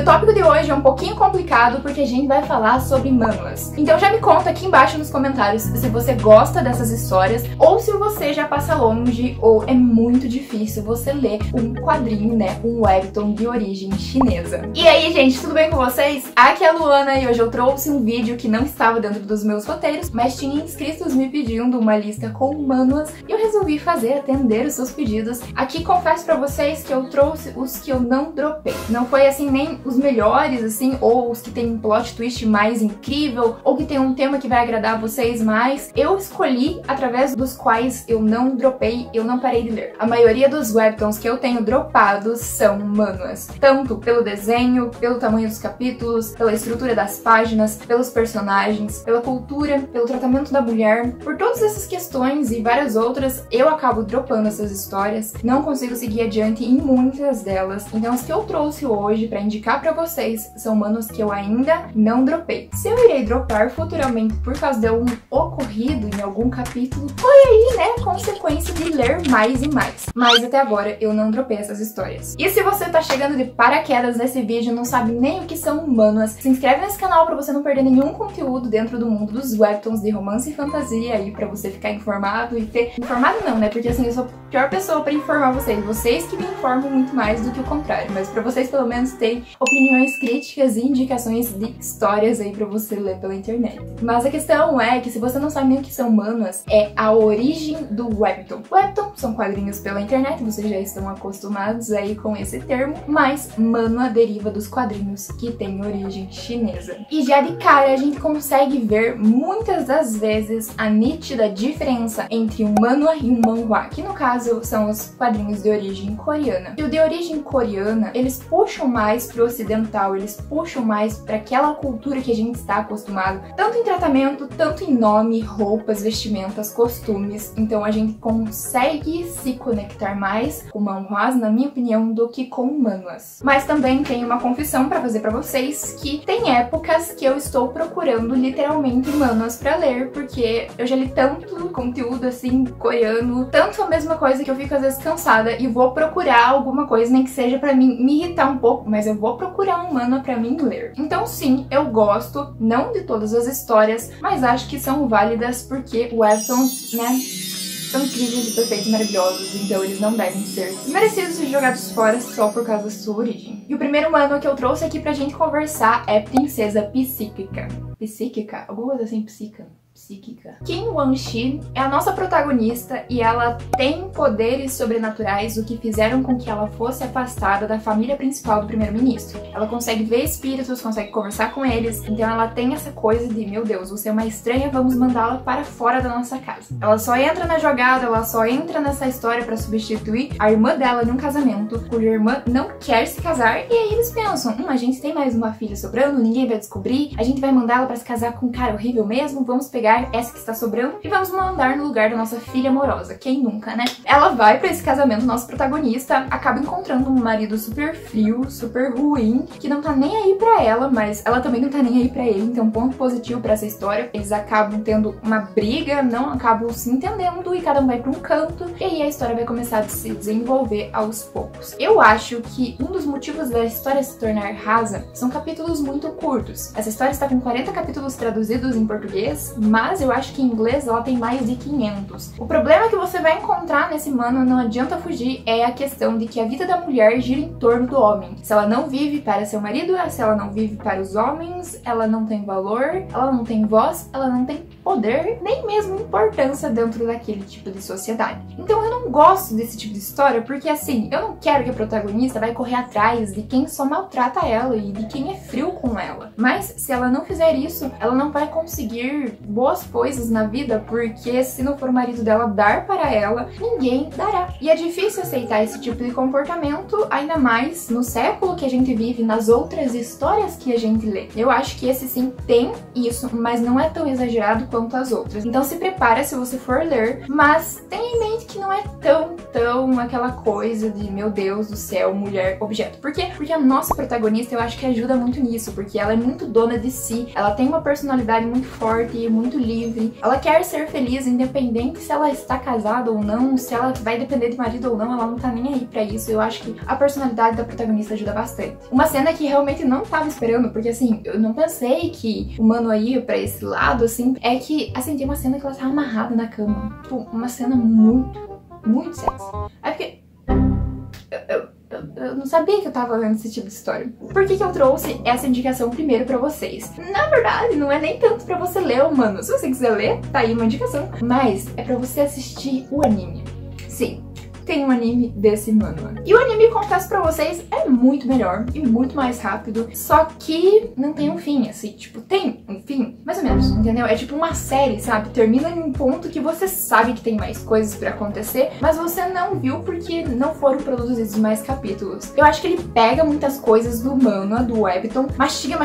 o tópico de hoje é um pouquinho complicado porque a gente vai falar sobre manhwas. Então já me conta aqui embaixo nos comentários se você gosta dessas histórias ou se você já passa longe ou é muito difícil você ler um quadrinho, né, um webtoon de origem chinesa. E aí, gente, tudo bem com vocês? Aqui é a Luana e hoje eu trouxe um vídeo que não estava dentro dos meus roteiros, mas tinha inscritos me pedindo uma lista com manhwas e eu resolvi atender os seus pedidos. Aqui confesso pra vocês que eu trouxe os que eu não dropei. Não foi assim nem os melhores, assim, ou os que tem um plot twist mais incrível, ou que tem um tema que vai agradar vocês mais. Eu escolhi através dos quais eu não dropei, eu não parei de ler. A maioria dos webtoons que eu tenho dropados são manhwas. Tanto pelo desenho, pelo tamanho dos capítulos, pela estrutura das páginas, pelos personagens, pela cultura, pelo tratamento da mulher. Por todas essas questões e várias outras, eu acabo dropando essas histórias. Não consigo seguir adiante em muitas delas. Então as que eu trouxe hoje pra indicar pra vocês são manhwas que eu ainda não dropei. Se eu irei dropar futuramente por causa de um ocorrido em algum capítulo, foi aí, né, consequência de ler mais e mais. Mas até agora eu não dropei essas histórias. E se você tá chegando de paraquedas nesse vídeo e não sabe nem o que são manhwas, se inscreve nesse canal pra você não perder nenhum conteúdo dentro do mundo dos webtoons de romance e fantasia aí, pra você ficar informado e ter... Informado não, né, porque assim, eu sou a pior pessoa pra informar vocês. Vocês que me informam muito mais do que o contrário, mas pra vocês pelo menos terem opiniões críticas e indicações de histórias aí pra você ler pela internet. Mas a questão é que se você não sabe nem o que são manhwas, é a origem do webtoon. Webtoon são quadrinhos pela internet, vocês já estão acostumados aí com esse termo, mas manhwa deriva dos quadrinhos que têm origem chinesa. E já de cara a gente consegue ver muitas das vezes a nítida diferença entre um manhwa e um manhwa, que no caso são os quadrinhos de origem coreana. E o de origem coreana, eles puxam mais pro ocidental, eles puxam mais para aquela cultura que a gente está acostumado, tanto em tratamento, tanto em nome, roupas, vestimentas, costumes. Então a gente consegue se conectar mais com manhwas, na minha opinião, do que com manhwas. Mas também tenho uma confissão para fazer para vocês, que tem épocas que eu estou procurando literalmente manhwas para ler, porque eu já li tanto conteúdo assim coreano, tanto a mesma coisa que eu fico às vezes cansada e vou procurar alguma coisa, nem que seja para mim me irritar um pouco, mas eu vou procurar um manhwa para mim ler. Então sim, eu gosto, não de todas as histórias, mas acho que são válidas porque webtoons, né, são incríveis e perfeitos, maravilhosos, então eles não devem ser merecidos e jogados fora só por causa da sua origem. E o primeiro manhwa que eu trouxe aqui pra gente conversar é Princesa Psíquica. Psíquica? Alguma coisa assim, psíquica. Kim Won-shin é a nossa protagonista e ela tem poderes sobrenaturais, o que fizeram com que ela fosse afastada da família principal do primeiro-ministro. Ela consegue ver espíritos, consegue conversar com eles, então ela tem essa coisa de, meu Deus, você é uma estranha, vamos mandá-la para fora da nossa casa. Ela só entra na jogada, ela só entra nessa história para substituir a irmã dela em um casamento, cuja irmã não quer se casar, e aí eles pensam, a gente tem mais uma filha sobrando, ninguém vai descobrir, a gente vai mandar ela para se casar com um cara horrível mesmo, vamos pegar essa que está sobrando e vamos mandar no lugar da nossa filha amorosa. Quem nunca, né? Ela vai pra esse casamento, nosso protagonista acaba encontrando um marido super frio, super ruim, que não tá nem aí pra ela, mas ela também não tá nem aí pra ele, então ponto positivo pra essa história. Eles acabam tendo uma briga, não acabam se entendendo e cada um vai pra um canto, e aí a história vai começar a se desenvolver aos poucos. Eu acho que um dos motivos da história se tornar rasa são capítulos muito curtos. Essa história está com 40 capítulos traduzidos em português, mas eu acho que em inglês ela tem mais de 500. O problema que você vai encontrar nesse manhwa, não adianta fugir, é a questão de que a vida da mulher gira em torno do homem. Se ela não vive para seu marido, se ela não vive para os homens, ela não tem valor, ela não tem voz, ela não tem poder, nem mesmo importância dentro daquele tipo de sociedade. Então eu não gosto desse tipo de história, porque assim, eu não quero que a protagonista vai correr atrás de quem só maltrata ela e de quem é frio com ela. Mas se ela não fizer isso, ela não vai conseguir boas coisas na vida, porque se não for o marido dela dar para ela, ninguém dará. E é difícil aceitar esse tipo de comportamento, ainda mais no século que a gente vive, nas outras histórias que a gente lê. Eu acho que esse sim tem isso, mas não é tão exagerado quanto as outras. Então se prepara se você for ler, mas tenha em mente que não é tão aquela coisa de, meu Deus do céu, mulher objeto. Por quê? Porque a nossa protagonista, eu acho que ajuda muito nisso, porque ela é muito dona de si, ela tem uma personalidade muito forte e muito livre, ela quer ser feliz, independente se ela está casada ou não, se ela vai depender de marido ou não, ela não tá nem aí pra isso. Eu acho que a personalidade da protagonista ajuda bastante. Uma cena que realmente não tava esperando, porque assim, eu não pensei que o mano ia pra esse lado, assim, é que, assim, tem uma cena que ela tá amarrada na cama. Tipo, uma cena muito sexy. É porque eu não sabia que eu tava vendo esse tipo de história. Por que eu trouxe essa indicação primeiro pra vocês? Na verdade, não é nem tanto pra você ler, mano. Se você quiser ler, tá aí uma indicação. Mas é pra você assistir o anime. Sim, tem um anime desse manhwa. E o anime, confesso pra vocês, é muito melhor e muito mais rápido, só que não tem um fim, assim, tipo, tem um fim, mais ou menos, entendeu? É tipo uma série, sabe? Termina em um ponto que você sabe que tem mais coisas pra acontecer, mas você não viu porque não foram produzidos mais capítulos. Eu acho que ele pega muitas coisas do manhwa, do webtoon, mastiga,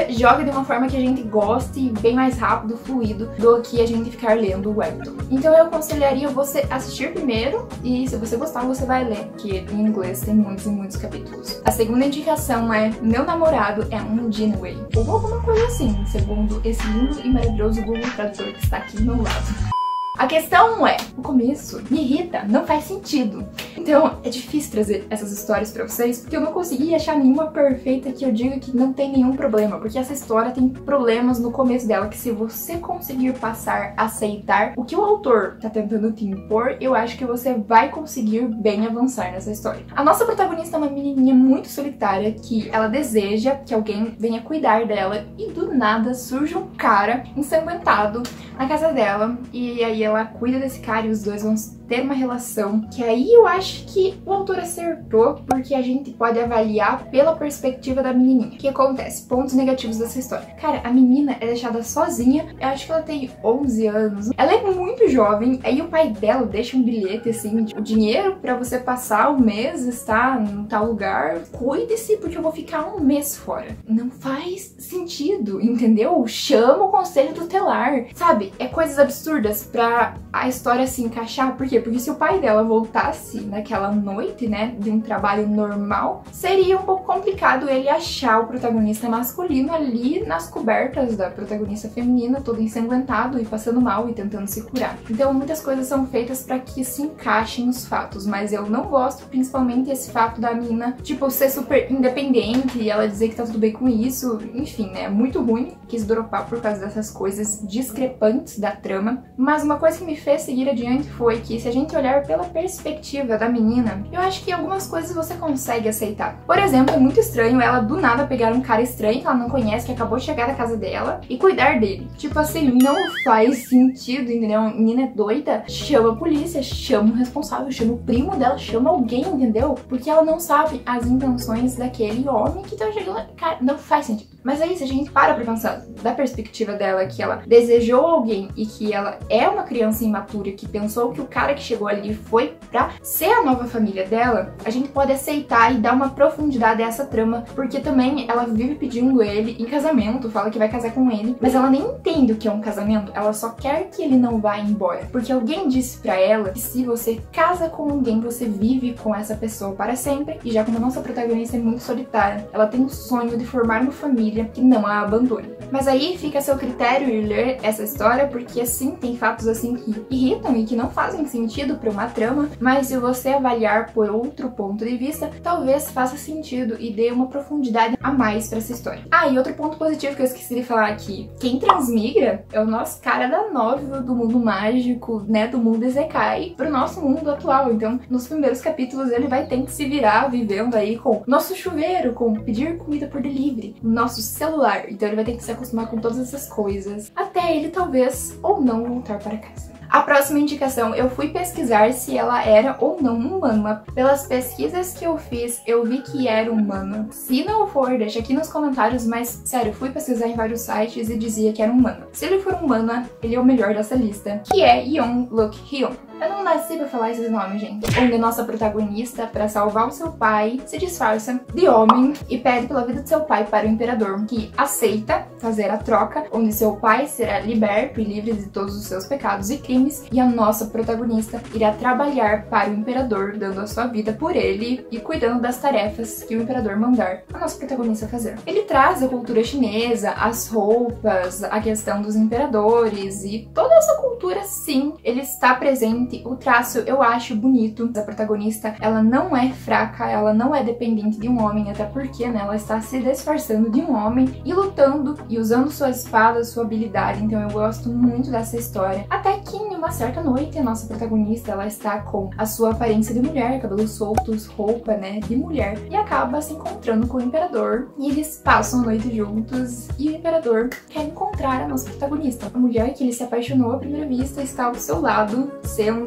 joga de uma forma que a gente goste, bem mais rápido, fluido, do que a gente ficar lendo o webtoon. Então eu aconselharia você assistir primeiro e se você gostar, você vai ler, que em inglês tem muitos e muitos capítulos. A segunda indicação é Meu Namorado é um Jinwei, ou alguma coisa assim, segundo esse lindo e maravilhoso Google Tradutor que está aqui do meu lado. A questão é, o começo me irrita, não faz sentido. Então é difícil trazer essas histórias pra vocês, porque eu não consegui achar nenhuma perfeita que eu diga que não tem nenhum problema, porque essa história tem problemas no começo dela, que se você conseguir passar, aceitar o que o autor tá tentando te impor, eu acho que você vai conseguir bem avançar nessa história. A nossa protagonista é uma menininha muito solitária, que ela deseja que alguém venha cuidar dela, e do nada surge um cara ensanguentado na casa dela, e aí ela cuida desse cara e os dois vão ter uma relação, que aí eu acho que o autor acertou, porque a gente pode avaliar pela perspectiva da menininha. O que acontece? Pontos negativos dessa história. Cara, a menina é deixada sozinha, eu acho que ela tem 11 anos, ela é muito jovem, aí o pai dela deixa um bilhete assim, o dinheiro pra você passar o mês, estar em tal lugar, cuide-se porque eu vou ficar um mês fora. Não faz sentido, entendeu? Chama o conselho tutelar, sabe? É coisas absurdas pra a história se encaixar, por quê? Porque se o pai dela voltasse naquela noite, né, de um trabalho normal, seria um pouco complicado ele achar o protagonista masculino ali nas cobertas da protagonista feminina, todo ensanguentado e passando mal e tentando se curar. Então muitas coisas são feitas para que se encaixem os fatos, mas eu não gosto principalmente esse fato da menina, tipo, ser super independente e ela dizer que tá tudo bem com isso, enfim, né, é muito ruim. Quis dropar por causa dessas coisas discrepantes da trama, mas uma coisa que me fez seguir adiante foi que se a gente olhar pela perspectiva da menina, eu acho que algumas coisas você consegue aceitar. Por exemplo, é muito estranho ela do nada pegar um cara estranho que ela não conhece, que acabou de chegar da casa dela, e cuidar dele. Tipo assim, não faz sentido, entendeu? A menina é doida, chama a polícia, chama o responsável, chama o primo dela, chama alguém, entendeu? Porque ela não sabe as intenções daquele homem que tá chegando. Cara, não faz sentido. Mas aí, se a gente para pra pensar da perspectiva dela, que ela desejou alguém e que ela é uma criança imatura que pensou que o cara que chegou ali foi pra ser a nova família dela, a gente pode aceitar e dar uma profundidade a essa trama, porque também ela vive pedindo ele em casamento, fala que vai casar com ele, mas ela nem entende o que é um casamento, ela só quer que ele não vá embora, porque alguém disse pra ela que se você casa com alguém, você vive com essa pessoa para sempre, e já como a nossa protagonista é muito solitária, ela tem o sonho de formar uma família que não a abandone. Mas aí fica a seu critério ir ler essa história, porque assim, tem fatos assim que irritam e que não fazem sentido para uma trama, mas se você avaliar por outro ponto de vista, talvez faça sentido e dê uma profundidade a mais para essa história. Ah, e outro ponto positivo que eu esqueci de falar aqui, quem transmigra é o nosso cara da novel do mundo mágico, né, do mundo Isekai, pro nosso mundo atual. Então, nos primeiros capítulos ele vai ter que se virar vivendo aí com nosso chuveiro, com pedir comida por delivery, nosso celular. Então ele vai ter que se acostumar com todas essas coisas, até ele talvez ou não voltar para casa. A próxima indicação, eu fui pesquisar se ela era ou não um manhwa. Pelas pesquisas que eu fiz, eu vi que era um manhwa. Se não for, deixa aqui nos comentários, mas sério, fui pesquisar em vários sites e dizia que era um manhwa. Se ele for um manhwa, ele é o melhor dessa lista, que é Young Look Hyun. Eu não nasci pra falar esses nomes, gente. Onde a nossa protagonista, pra salvar o seu pai, se disfarça de homem e pede pela vida de seu pai para o imperador, que aceita fazer a troca, onde seu pai será liberto e livre de todos os seus pecados e crimes, e a nossa protagonista irá trabalhar para o imperador, dando a sua vida por ele e cuidando das tarefas que o imperador mandar a nossa protagonista fazer. Ele traz a cultura chinesa, as roupas, a questão dos imperadores e toda essa cultura, sim, ele está presente. O traço eu acho bonito. A protagonista, ela não é fraca, ela não é dependente de um homem, até porque, né, ela está se disfarçando de um homem e lutando e usando sua espada, sua habilidade. Então eu gosto muito dessa história. Até que em uma certa noite, a nossa protagonista, ela está com a sua aparência de mulher, cabelos soltos, roupa, né, de mulher, e acaba se encontrando com o imperador, e eles passam a noite juntos, e o imperador quer encontrar a nossa protagonista. A mulher que ele se apaixonou à primeira vista está ao seu lado, sendo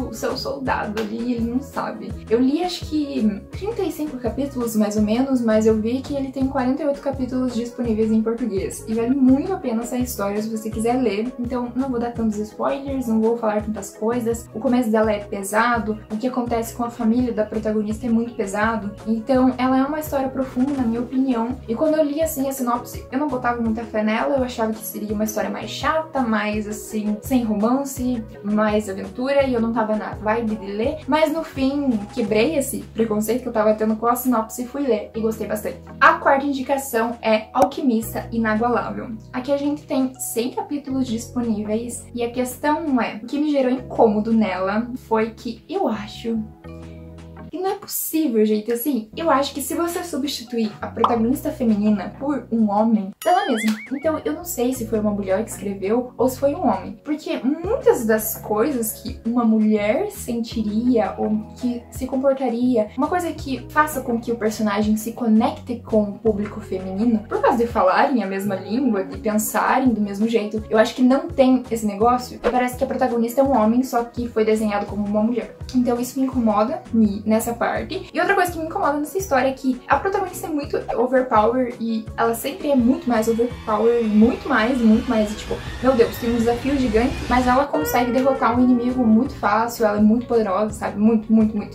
o seu soldado ali, e ele não sabe. Eu li acho que 35 capítulos mais ou menos, mas eu vi que ele tem 48 capítulos disponíveis em português. E vale muito a pena essa história se você quiser ler. Então não vou dar tantos spoilers, não vou falar tantas coisas. O começo dela é pesado, o que acontece com a família da protagonista é muito pesado. Então ela é uma história profunda, na minha opinião. E quando eu li assim a sinopse, eu não botava muita fé nela, eu achava que seria uma história mais chata, mais assim, sem romance, mais aventura, e eu não tava na vibe de ler, mas no fim quebrei esse preconceito que eu tava tendo com a sinopse e fui ler, e gostei bastante. A quarta indicação é Alquimista Inagualável. Aqui a gente tem 100 capítulos disponíveis, e a questão é, o que me gerou incômodo nela foi que eu acho... E não é possível, gente, assim, eu acho que se você substituir a protagonista feminina por um homem, dela mesma. Então eu não sei se foi uma mulher que escreveu ou se foi um homem. Porque muitas das coisas que uma mulher sentiria ou que se comportaria, uma coisa que faça com que o personagem se conecte com o público feminino, por causa de falarem a mesma língua, de pensarem do mesmo jeito, eu acho que não tem esse negócio. Parece que a protagonista é um homem, só que foi desenhado como uma mulher. Então isso me incomoda, nessa parte. E outra coisa que me incomoda nessa história é que a protagonista é muito overpower e ela sempre é muito mais overpower, muito mais, e tipo, meu Deus, tem um desafio gigante, mas ela consegue derrotar um inimigo muito fácil, ela é muito poderosa, sabe? Muito.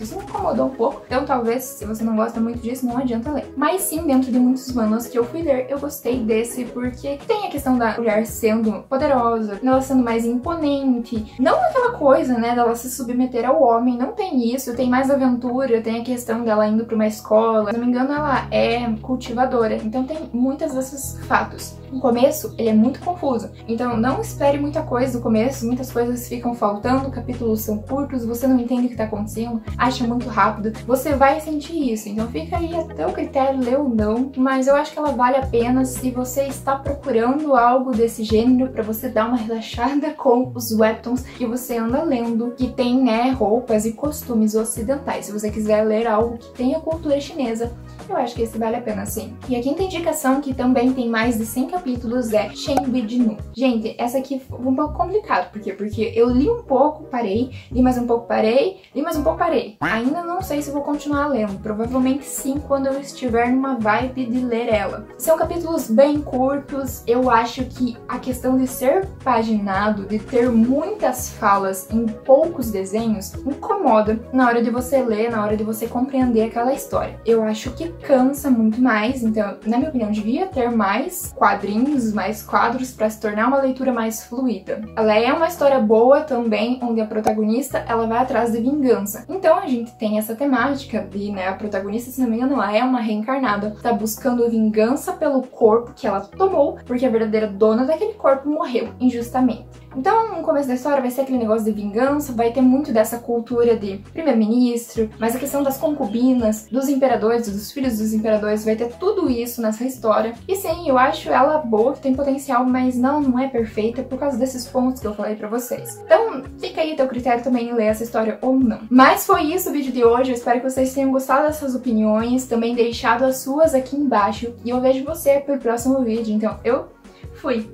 Isso me incomodou um pouco, então talvez, se você não gosta muito disso, não adianta ler. Mas sim, dentro de muitos manuais que eu fui ler, eu gostei desse, porque tem a questão da mulher sendo poderosa, ela sendo mais imponente, não aquela coisa, né, dela se submeter ao homem, não tem isso, tem mais aventura, tem a questão dela indo pra uma escola, se não me engano ela é cultivadora, então tem muitos desses fatos. No começo, ele é muito confuso, então não espere muita coisa do começo, muitas coisas ficam faltando, capítulos são curtos, você não entende o que tá acontecendo, acha muito rápido, você vai sentir isso, então fica aí até o critério, ler ou não, mas eu acho que ela vale a pena se você está procurando algo desse gênero pra você dar uma relaxada com os webtoons que você anda lendo, que tem, né, roupas e costumes ocidentais. Se você quiser ler algo que tenha cultura chinesa, eu acho que esse vale a pena sim. E a quinta indicação, que também tem mais de 100 capítulos, é Shen Bidnu. Gente, essa aqui foi um pouco complicado, por quê? Porque eu li um pouco, parei, li mais um pouco, parei, li mais um pouco, parei. Ainda não sei se vou continuar lendo, provavelmente sim quando eu estiver numa vibe de ler ela. São capítulos bem curtos, eu acho que a questão de ser paginado, de ter muitas falas em poucos desenhos, incomoda na hora de você ler, na hora de você compreender aquela história. Eu acho que cansa muito mais, então, na minha opinião, devia ter mais quadrinhos, mais quadros para se tornar uma leitura mais fluida. Ela é uma história boa também, onde a protagonista, ela vai atrás de vingança. Então a gente tem essa temática de, né, a protagonista, se não me engano, ela é uma reencarnada, tá buscando vingança pelo corpo que ela tomou, porque a verdadeira dona daquele corpo morreu injustamente. Então, no começo da história vai ser aquele negócio de vingança, vai ter muito dessa cultura de primeiro-ministro, mas a questão das concubinas, dos imperadores, dos filhos dos imperadores, vai ter tudo isso nessa história. E sim, eu acho ela boa, que tem potencial, mas não é perfeita por causa desses pontos que eu falei pra vocês. Então, fica aí teu critério também em ler essa história ou não. Mas foi isso o vídeo de hoje, eu espero que vocês tenham gostado dessas opiniões, também deixado as suas aqui embaixo, e eu vejo você pro próximo vídeo. Então, eu fui!